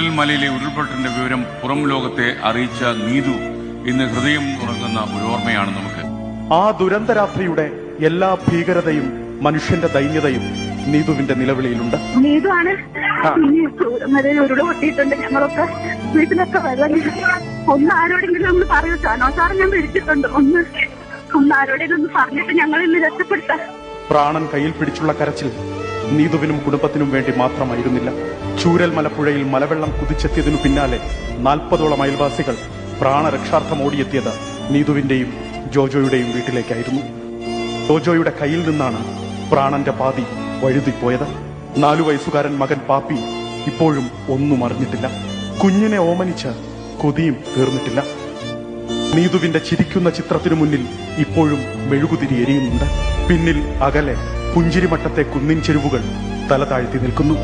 ചൂരൽമലയിലെ ഉരുൾപൊട്ടലിന്റെ വിവരം പുറം ലോകത്തെ അറിയിച്ച നീതു ഇന്ന് ഹൃദയം ഉറങ്ങുന്ന ഒരു ഓർമ്മയാണ് നമുക്ക്. ആ ദുരന്തരാത്രിയുടെ എല്ലാ ഭീകരതയും മനുഷ്യന്റെ ദൈന്യതയും നീതുവിന്റെ നിലവിളിയിലുണ്ട്. നീതുവാണ് ചൂരൽമലയിൽ ഉരുള് പൊട്ടിയിട്ടുണ്ട്. ഞങ്ങളൊക്കെ വീട്ടിലൊക്കെ വെള്ളം ഒന്ന് ആരോടെങ്കിലും ഒന്ന് പറയൂ. സാർ ഞാൻ വിളിച്ചിട്ടുണ്ട്. ഒന്ന് ആരോടെങ്കിലും ഒന്ന് പറഞ്ഞിട്ട് ഞങ്ങൾ ഇന്ന് രക്ഷപ്പെടുത്താം. പ്രാണൻ കയ്യിൽ പിടിച്ചുള്ള കരച്ചിൽ നീതുവിനും കുടുംബത്തിനും വേണ്ടി മാത്രമായിരുന്നില്ല. ചൂരൽമലപ്പുഴയിൽ മലവെള്ളം കുതിച്ചെത്തിയതിനു പിന്നാലെ 40ഓളം അയൽവാസികൾ പ്രാണരക്ഷാർത്ഥം ഓടിയെത്തിയത് നീതുവിന്റെയും ജോജോയുടെയും വീട്ടിലേക്കായിരുന്നു. ജോജോയുടെ കയ്യിൽ നിന്നാണ് പ്രാണന്റെ പാതി വഴുതിപ്പോയത്. 4 വയസ്സുകാരൻ മകൻ പാപ്പി ഇപ്പോഴും ഒന്നും അറിഞ്ഞിട്ടില്ല. കുഞ്ഞിനെ ഓമനിച്ച് കൊതിയും തീർന്നിട്ടില്ല. നീതുവിന്റെ ചിരിക്കുന്ന ചിത്രത്തിനു മുന്നിൽ ഇപ്പോഴും മെഴുകുതിരി എരിയുന്നുണ്ട്. പിന്നിൽ അകലെ പുഞ്ചിരിമട്ടത്തെ കുന്നിൻ ചെരുവുകൾ തല താഴ്ത്തി നിൽക്കുന്നു.